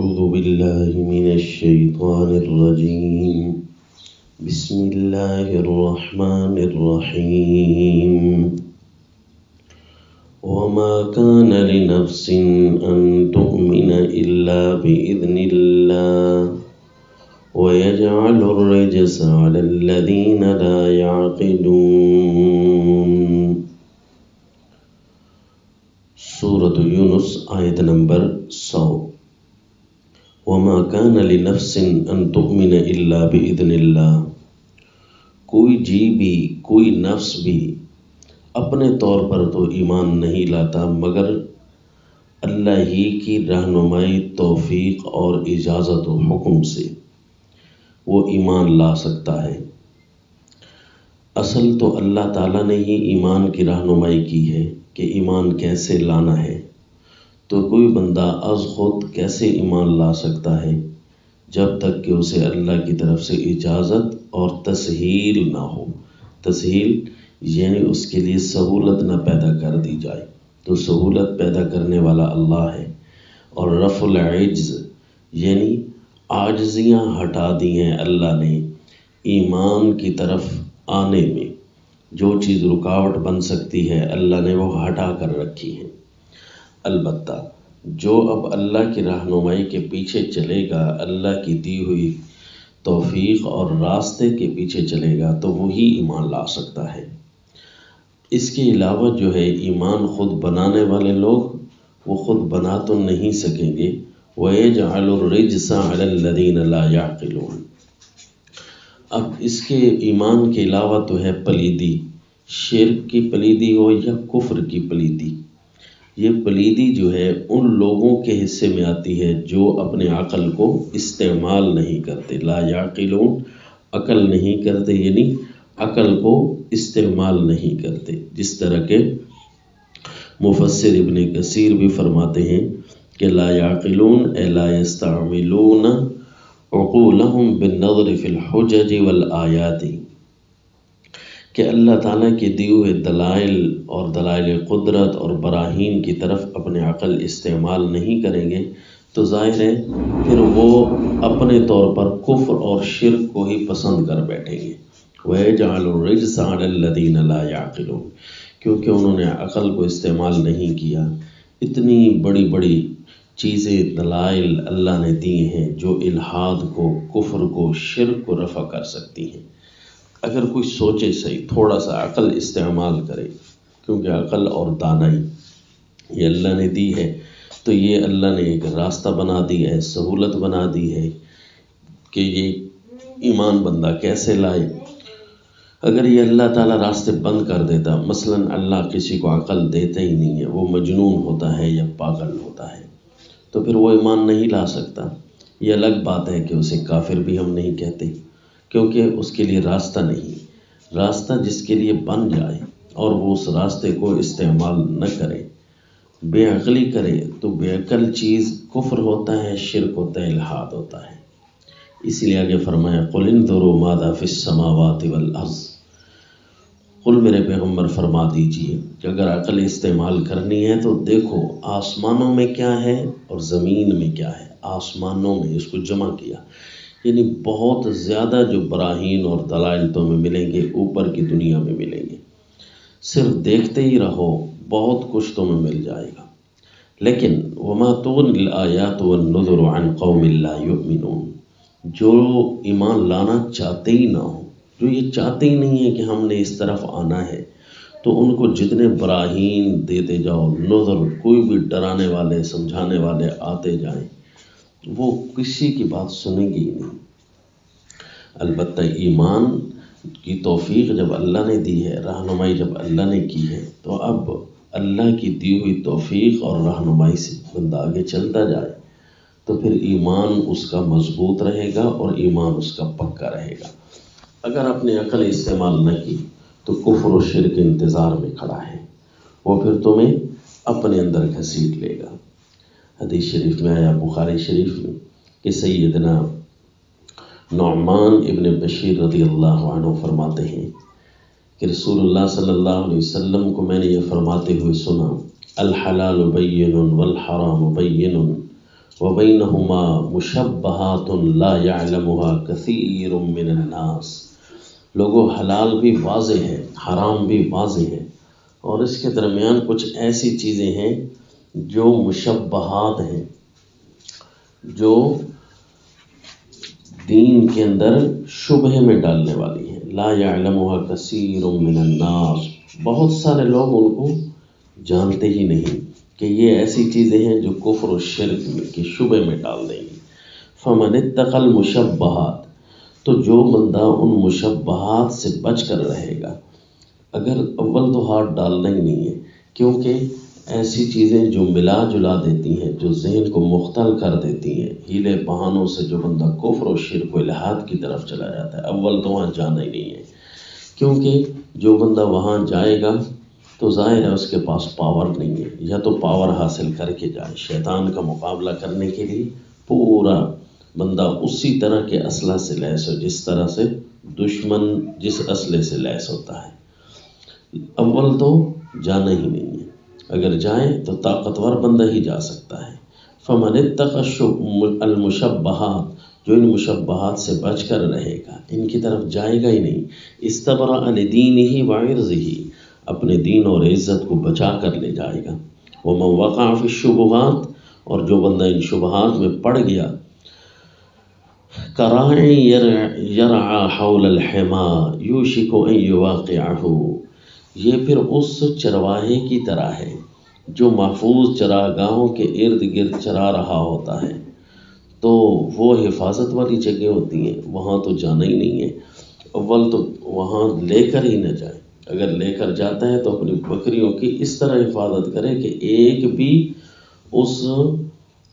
أعوذ بالله من الشيطان الرجيم بسم الله الرحمن الرحيم وما كان لنفس أن تؤمن إلا بإذن الله ويجعل الرجس على الذين لا يعقلون۔ سورۃ یونس آیت نمبر 100۔ وما كان لنفس ان تؤمن الا باذن اللہ، کوئی جی بھی کوئی نفس بھی اپنے طور پر تو ایمان نہیں لاتا مگر اللہ ہی کی رہنمائی، توفیق اور اجازت و حکم سے وہ ایمان لا سکتا ہے۔ اصل تو اللہ تعالیٰ نے ہی ایمان کی رہنمائی کی ہے کہ ایمان کیسے لانا ہے، تو کوئی بندہ از خود کیسے ایمان لا سکتا ہے جب تک کہ اسے اللہ کی طرف سے اجازت اور تسہیل نہ ہو۔ تسہیل یعنی اس کے لیے سہولت نہ پیدا کر دی جائے، تو سہولت پیدا کرنے والا اللہ ہے۔ اور رفع العجز یعنی عاجزیاں ہٹا دی ہیں اللہ نے ایمان کی طرف آنے میں، جو چیز رکاوٹ بن سکتی ہے اللہ نے وہ ہٹا کر رکھی ہے۔ البتہ جو اب اللہ کی رہنمائی کے پیچھے چلے گا، اللہ کی دی ہوئی توفیق اور راستے کے پیچھے چلے گا تو وہی ایمان لا سکتا ہے۔ اس کے علاوہ جو ہے ایمان خود بنانے والے لوگ وہ خود بنا تو نہیں سکیں گے۔ وَيَجْعَلُ الرِّجْسَ عَلَى الَّذِينَ لَا يَعْقِلُونَ۔ اب اس کے ایمان کے علاوہ تو ہے پلیدی، شرک کی پلیدی ہو یا کفر کی پلیدی۔ یہ پلیدی جو ہے ان لوگوں کے حصے میں آتی ہے جو اپنے عقل کو استعمال نہیں کرتے۔ لا یعقلون، عقل نہیں کرتے یعنی عقل کو استعمال نہیں کرتے۔ جس طرح کے مفسر ابن کثیر بھی فرماتے ہیں کہ لا یعقلون اے لا یستعملون عقولہم بالنظر فی الحجج والآیات، کہ اللہ تعالیٰ کے دیے ہوئے دلائل اور دلائل قدرت اور براہین کی طرف اپنے عقل استعمال نہیں کریں گے تو ظاہر ہے پھر وہ اپنے طور پر کفر اور شرک کو ہی پسند کر بیٹھیں گے۔ وَيَجْعَلُ الرِّجْسَ عَلَى الَّذِينَ لَا يَعْقِلُونَ، کیونکہ انہوں نے عقل کو استعمال نہیں کیا۔ اتنی بڑی بڑی چیزیں دلائل اللہ نے دی ہیں جو الحاد کو، کفر کو، شرک کو رفع کر سکتی ہیں۔ اگر کوئی سوچے صحیح، تھوڑا سا عقل استعمال کرے، کیونکہ عقل اور دانائی یہ اللہ نے دی ہے، تو یہ اللہ نے ایک راستہ بنا دی ہے، سہولت بنا دی ہے کہ یہ ایمان بندہ کیسے لائے۔ اگر یہ اللہ تعالیٰ راستے بند کر دیتا، مثلا اللہ کسی کو عقل دیتا ہی نہیں ہے، وہ مجنون ہوتا ہے یا پاگل ہوتا ہے، تو پھر وہ ایمان نہیں لا سکتا۔ یہ الگ بات ہے کہ اسے کافر بھی ہم نہیں کہتے، کیونکہ اس کے لیے راستہ نہیں۔ راستہ جس کے لیے بن جائے اور وہ اس راستے کو استعمال نہ کرے، بے عقلی کرے، تو بے عقل چیز کفر ہوتا ہے، شرک ہوتا ہے، الحاد ہوتا ہے۔ اس لیے آگے فرمایا قُلِ انظُرُوا ماذا فِي السَّمَاوَاتِ وَالْأَرْضِ، قل میرے پیغمبر فرما دیجئے کہ اگر عقل استعمال کرنی ہے تو دیکھو آسمانوں میں کیا ہے اور زمین میں کیا ہے۔ آسمانوں میں اس کو جمع کیا یعنی بہت زیادہ جو براہین اور دلائل تمہیں ملیں گے اوپر کی دنیا میں ملیں گے، صرف دیکھتے ہی رہو بہت کچھ تمہیں مل جائے گا۔ لیکن وما تغنی الآیات والنذر عن قوم لا یؤمنون، جو ایمان لانا چاہتے ہی نہ ہو، جو یہ چاہتے ہی نہیں ہے کہ ہم نے اس طرف آنا ہے، تو ان کو جتنے براہین دیتے جاؤ، نذر کوئی بھی ڈرانے والے سمجھانے والے آتے جائیں، وہ کسی کی بات سنیں گے ہی نہیں۔ البتہ ایمان کی توفیق جب اللہ نے دی ہے، رہنمائی جب اللہ نے کی ہے، تو اب اللہ کی دی ہوئی توفیق اور رہنمائی سے بندہ آگے چلتا جائے تو پھر ایمان اس کا مضبوط رہے گا اور ایمان اس کا پکا رہے گا۔ اگر اپنی عقل استعمال نہ کی تو کفر و شرک انتظار میں کھڑا ہے، وہ پھر تمہیں اپنے اندر گھسیٹ لے گا۔ حدیث شریف میں آیا، بخاری شریف میں، کہ سیدنا نعمان ابن بشیر رضی اللہ عنہ فرماتے ہیں کہ رسول اللہ صلی اللہ علیہ وسلم کو میں نے یہ فرماتے ہوئے سنا، الحلال بین والحرام بین وبینہما مشبہات لا یعلمها کثیر من الناس، لوگوں حلال بھی واضح ہے، حرام بھی واضح ہے، اور اس کے درمیان کچھ ایسی چیزیں ہیں جو مشبہات ہیں، جو دین کے اندر شبہ میں ڈالنے والی ہیں۔ لا یعلمها کثیر من الناس، بہت سارے لوگ ان کو جانتے ہی نہیں کہ یہ ایسی چیزیں ہیں جو کفر و شرک کے شبہ میں ڈال دیں گی۔ فمن اتقى المشبہات، تو جو بندہ ان مشبہات سے بچ کر رہے گا، اگر اول تو ہاتھ ڈالنا ہی نہیں ہے، کیونکہ ایسی چیزیں جو ملا جلا دیتی ہیں، جو ذہن کو مختل کر دیتی ہیں، ہیلے بہانوں سے جو بندہ کفر و شرک و الحاد کی طرف چلا جاتا ہے، اول تو وہاں جانا ہی نہیں ہے، کیونکہ جو بندہ وہاں جائے گا تو ظاہر ہے اس کے پاس پاور نہیں ہے، یا تو پاور حاصل کر کے جائے شیطان کا مقابلہ کرنے کے لیے، پورا بندہ اسی طرح کے اسلحے سے لیس ہو جس طرح سے دشمن جس اسلحے سے لیس ہوتا ہے، اول تو جانا ہی نہیں ہے، اگر جائیں تو طاقتور بندہ ہی جا سکتا ہے۔ فمن اتقى المشبہات، جو ان مشبہات سے بچ کر رہے گا، ان کی طرف جائے گا ہی نہیں، استبرأ لدینہ وعرضہ، اپنے دین اور عزت کو بچا کر لے جائے گا۔ ومن وقع فی الشبہات، اور جو بندہ ان شبہات میں پڑ گیا، کراعی یرعی حول الحما یوشک ان یواقعہ، یہ پھر اس چرواہے کی طرح ہے جو محفوظ چراگاہوں کے ارد گرد چرا رہا ہوتا ہے، تو وہ حفاظت والی جگہ ہوتی ہیں، وہاں تو جانا ہی نہیں ہے، اول تو وہاں لے کر ہی نہ جائے، اگر لے کر جاتا ہے تو اپنی بکریوں کی اس طرح حفاظت کرے کہ ایک بھی اس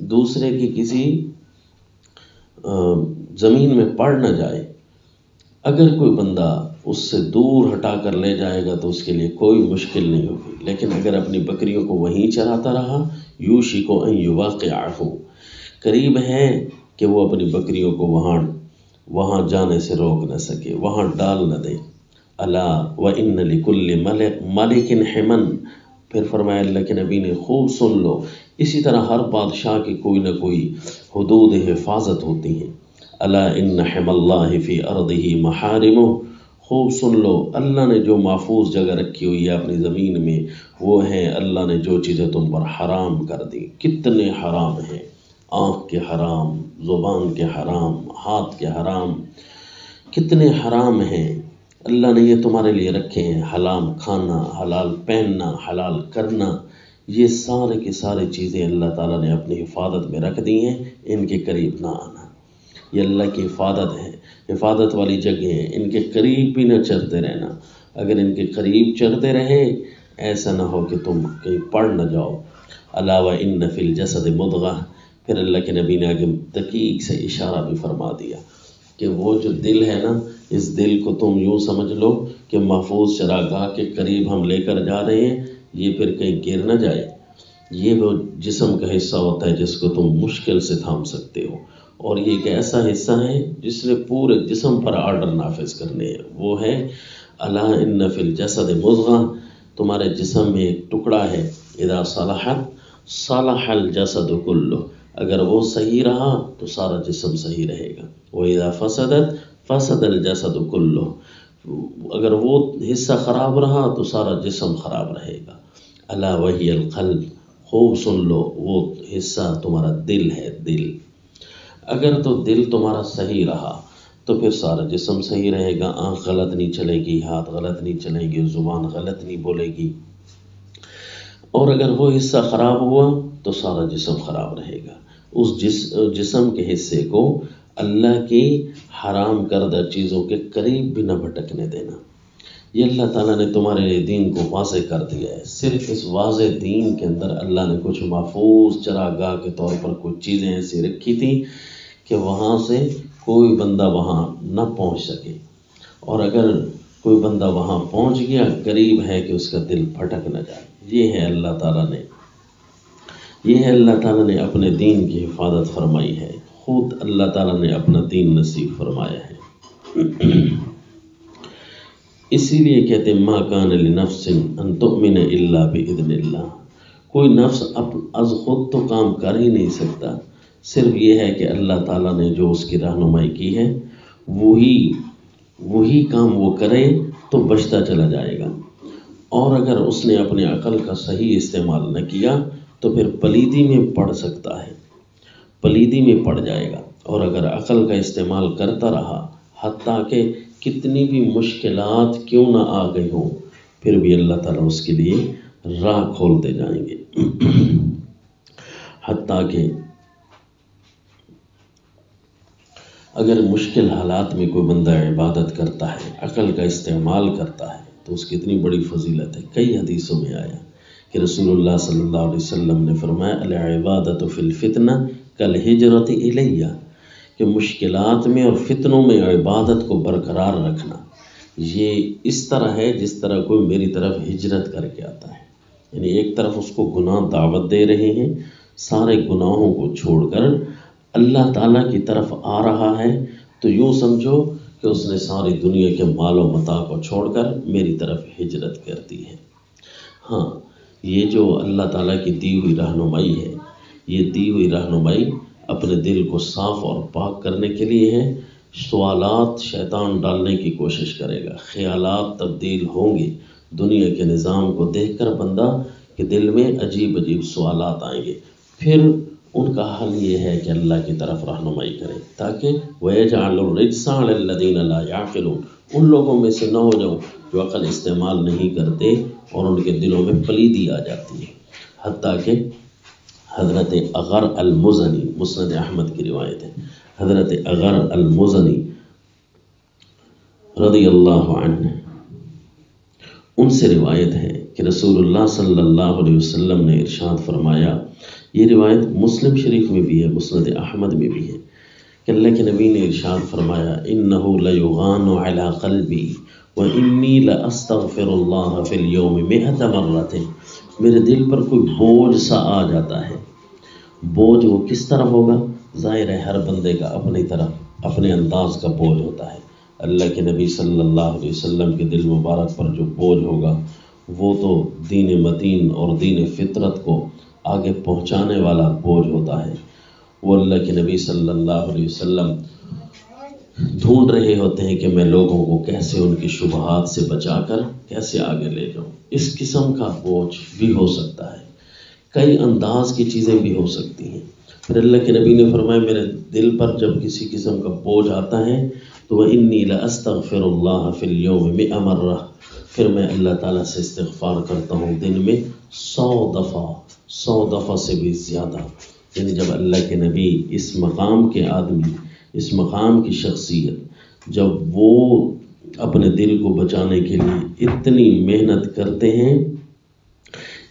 دوسرے کی کسی زمین میں پڑ نہ جائے۔ اگر کوئی بندہ اس سے دور ہٹا کر لے جائے گا تو اس کے لیے کوئی مشکل نہیں ہوگی، لیکن اگر اپنی بکریوں کو وہیں چراتا رہا، یوشک ان یواقعہ، قریب ہے کہ وہ اپنی بکریوں کو وہاں جانے سے روک نہ سکے، وہاں ڈال نہ دے۔ الا وان لکل ملک حما، پھر فرمایا اللہ کے نبی نے خوب سن لو، اسی طرح ہر بادشاہ کی کوئی نہ کوئی حدود حفاظت ہوتی ہیں۔ الا ان حم اللہ فی ارضہ محارمہ، خوب سن لو، اللہ نے جو محفوظ جگہ رکھی ہوئی ہے اپنی زمین میں، وہ ہے اللہ نے جو چیزیں تم پر حرام کر دی۔ کتنے حرام ہیں، آنکھ کے حرام، زبان کے حرام، ہاتھ کے حرام، کتنے حرام ہیں اللہ نے یہ تمہارے لیے رکھے ہیں، حلال کھانا، حلال پہننا، حلال کرنا، یہ سارے کی سارے چیزیں اللہ تعالیٰ نے اپنی حفاظت میں رکھ دی ہیں، ان کے قریب نہ آنا، یہ اللہ کی حفاظت ہے، حفاظت والی جگہ ہے، ان کے قریب بھی نہ چرتے رہنا، اگر ان کے قریب چرتے رہے ایسا نہ ہو کہ تم کہیں پڑ نہ جاؤ۔ الا وان فی الجسد مضغہ، پھر اللہ کے نبی نے آگے دقیق سے اشارہ بھی فرما دیا کہ وہ جو دل ہے نا، اس دل کو تم یوں سمجھ لو کہ محفوظ چراگاہ کے قریب ہم لے کر جا رہے ہیں، یہ پھر کہیں گر نہ جائے، یہ وہ جسم کا حصہ ہوتا ہے جس کو تم مشکل سے تھام سکتے ہو، اور یہ ایک ایسا حصہ ہے جس نے پورے جسم پر آرڈر نافذ کرنے ہیں، وہ ہے الا ان فی الجسد مضغہ، تمہارے جسم میں ایک ٹکڑا ہے، اذا صلحت صلح الجسد کلہ، اگر وہ صحیح رہا تو سارا جسم صحیح رہے گا، وَإِذَا فَسَدَتْ فَسَدَ الْجَسَدُ كُلُّهُ، اگر وہ حصہ خراب رہا تو سارا جسم خراب رہے گا۔ الا وَهِيَ الْقَلْبُ، خوب سن لو، وہ حصہ تمہارا دل ہے، دل، اگر تو دل تمہارا صحیح رہا تو پھر سارا جسم صحیح رہے گا، آنکھ غلط نہیں چلے گی، ہاتھ غلط نہیں چلے گی، زبان غلط نہیں بولے گی، اور اگر وہ حصہ خراب ہوا تو سارا جسم خراب رہے گا۔ اس جسم کے حصے کو اللہ کی حرام کردہ چیزوں کے قریب بھی نہ بھٹکنے دینا، یہ اللہ تعالیٰ نے تمہارے لیے دین کو واضح کر دیا ہے۔ صرف اس واضح دین کے اندر اللہ نے کچھ محفوظ چراگاہ کے طور پر کچھ چیزیں ایسی رکھی تھیں کہ وہاں سے کوئی بندہ وہاں نہ پہنچ سکے، اور اگر کوئی بندہ وہاں پہنچ گیا قریب ہے کہ اس کا دل پھٹک نہ جائے۔ یہ ہے اللہ تعالیٰ نے اپنے دین کی حفاظت فرمائی ہے، خود اللہ تعالیٰ نے اپنا دین نصیب فرمایا ہے۔ اسی لیے کہتے ہیں ما کان لنفس ان تؤمن الا باذن اللہ، کوئی نفس از خود تو کام کر ہی نہیں سکتا صرف یہ ہے کہ اللہ تعالیٰ نے جو اس کی رہنمائی کی ہے وہی کام وہ کرے تو بچتا چلا جائے گا، اور اگر اس نے اپنے عقل کا صحیح استعمال نہ کیا تو پھر پلیدی میں پڑ سکتا ہے، پلیدی میں پڑ جائے گا۔ اور اگر عقل کا استعمال کرتا رہا حتیٰ کہ کتنی بھی مشکلات کیوں نہ آ گئی ہوں، پھر بھی اللہ تعالیٰ اس کے لیے راہ کھولتے جائیں گے۔ حتیٰ کہ اگر مشکل حالات میں کوئی بندہ عبادت کرتا ہے، عقل کا استعمال کرتا ہے، تو اس کی اتنی بڑی فضیلت ہے۔ کئی حدیثوں میں آیا کہ رسول اللہ صلی اللہ علیہ وسلم نے فرمایا العبادۃ فی الفتنہ کالہجرۃ الیہ، کہ مشکلات میں اور فتنوں میں عبادت کو برقرار رکھنا یہ اس طرح ہے جس طرح کوئی میری طرف ہجرت کر کے آتا ہے، یعنی ایک طرف اس کو گناہ دعوت دے رہے ہیں، سارے گناہوں کو چھوڑ کر اللہ تعالیٰ کی طرف آ رہا ہے، تو یوں سمجھو کہ اس نے ساری دنیا کے مال و متاع کو چھوڑ کر میری طرف ہجرت کر دی ہے۔ ہاں، یہ جو اللہ تعالیٰ کی دی ہوئی رہنمائی ہے، یہ دی ہوئی رہنمائی اپنے دل کو صاف اور پاک کرنے کے لیے ہے۔ سوالات شیطان ڈالنے کی کوشش کرے گا، خیالات تبدیل ہوں گے، دنیا کے نظام کو دیکھ کر بندہ کے دل میں عجیب عجیب سوالات آئیں گے، پھر ان کا حل یہ ہے کہ اللہ کی طرف رہنمائی کریں، تاکہ وَيَجْعَلُ الرِّجْسَ عَلَى الَّذِينَ لَا يَعْقِلُونَ، ان لوگوں میں سے نہ ہو جاؤ جو عقل استعمال نہیں کرتے اور ان کے دلوں میں پلیدی آ جاتی ہے۔ حتیٰ کہ حضرت اغر المزنی، مسند احمد کی روایت ہے، حضرت اغر المزنی رضی اللہ عنہ، ان سے روایت ہے کہ رسول اللہ صلی اللہ علیہ وسلم نے ارشاد فرمایا، یہ روایت مسلم شریف میں بھی ہے، مسند احمد میں بھی ہے، کہ اللہ کے نبی نے ارشاد فرمایا انہ لیغان علی قلبی وانی لاستغفر اللہ فی اليوم 100 مرۃ، میرے دل پر کوئی بوجھ سا آ جاتا ہے۔ بوجھ وہ کس طرح ہوگا؟ ظاہر ہے ہر بندے کا اپنی طرف اپنے انداز کا بوجھ ہوتا ہے۔ اللہ کے نبی صلی اللہ علیہ وسلم کے دل مبارک پر جو بوجھ ہوگا وہ تو دین متین اور دین فطرت کو آگے پہنچانے والا بوجھ ہوتا ہے۔ وہ اللہ کے نبی صلی اللہ علیہ وسلم ڈھونڈ رہے ہوتے ہیں کہ میں لوگوں کو کیسے ان کی شبہات سے بچا کر کیسے آگے لے جاؤں۔ اس قسم کا بوجھ بھی ہو سکتا ہے، کئی انداز کی چیزیں بھی ہو سکتی ہیں۔ پھر اللہ کے نبی نے فرمایا میرے دل پر جب کسی قسم کا بوجھ آتا ہے تو وَإِنِّي لَأَسْتَغْفِرُ اللَّهَ فِي الْيَوْمِ 100 مرۃ، پھر میں اللہ تعالیٰ سے استغفار کرتا ہوں دن میں 100 دفعہ سے بھی زیادہ۔ یعنی جب اللہ کے نبی اس مقام کے آدمی، اس مقام کی شخصیت، جب وہ اپنے دل کو بچانے کے لیے اتنی محنت کرتے ہیں،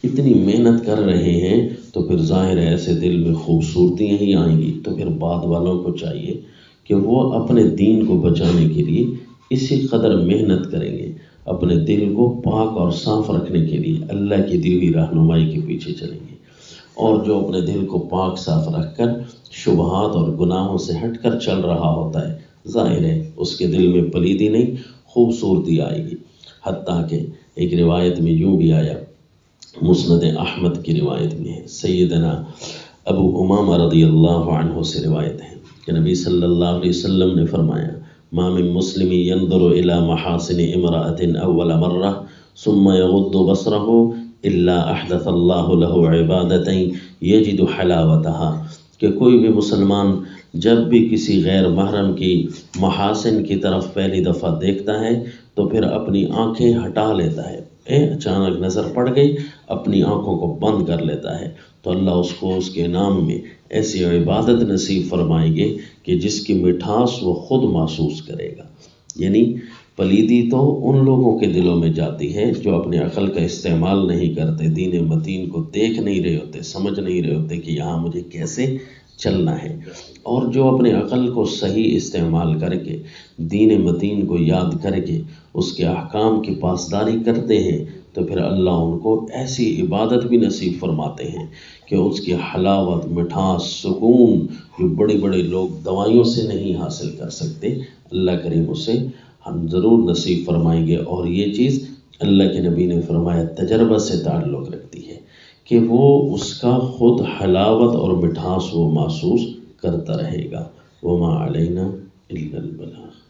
اتنی محنت کر رہے ہیں، تو پھر ظاہر ہے ایسے دل میں خوبصورتیاں ہی آئیں گی۔ تو پھر بعد والوں کو چاہیے کہ وہ اپنے دین کو بچانے کے لیے اسی قدر محنت کریں گے، اپنے دل کو پاک اور صاف رکھنے کے لیے اللہ کی دی ہوئی رہنمائی کے پیچھے چلیں گے۔ اور جو اپنے دل کو پاک صاف رکھ کر شبہات اور گناہوں سے ہٹ کر چل رہا ہوتا ہے، ظاہر ہے اس کے دل میں پلیدی نہیں، خوبصورتی آئے گی۔ حتیٰ کہ ایک روایت میں یوں بھی آیا، مسند احمد کی روایت میں ہے، سیدنا ابو امامہ رضی اللہ عنہ سے روایت ہے کہ نبی صلی اللہ علیہ وسلم نے فرمایا ما من مسلم ينظر الى محاسن امرأة اول مرہ ثم يغض بصره الا احدث اللہ له عبادة یجد حلاوتها، کہ کوئی بھی مسلمان جب بھی کسی غیر محرم کی محاسن کی طرف پہلی دفعہ دیکھتا ہے تو پھر اپنی آنکھیں ہٹا لیتا ہے، اچانک نظر پڑ گئی اپنی آنکھوں کو بند کر لیتا ہے، تو اللہ اس کو اس کے نام میں ایسی عبادت نصیب فرمائیں گے کہ جس کی مٹھاس وہ خود محسوس کرے گا۔ یعنی پلیدی تو ان لوگوں کے دلوں میں جاتی ہے جو اپنے عقل کا استعمال نہیں کرتے، دین متین کو دیکھ نہیں رہے ہوتے، سمجھ نہیں رہے ہوتے کہ یہاں مجھے کیسے چلنا ہے، اور جو اپنے عقل کو صحیح استعمال کر کے دین متین کو یاد کر کے اس کے احکام کی پاسداری کرتے ہیں، تو پھر اللہ ان کو ایسی عبادت بھی نصیب فرماتے ہیں کہ اس کی حلاوت، مٹھاس، سکون جو بڑے بڑے لوگ دوائیوں سے نہیں حاصل کر سکتے، اللہ کریم اسے ہم ضرور نصیب فرمائیں گے۔ اور یہ چیز اللہ کے نبی نے فرمایا تجربہ سے تعلق رکھتی ہے کہ وہ اس کا خود حلاوت اور مٹھاس وہ محسوس کرتا رہے گا۔ وما علینا الا البلاغ۔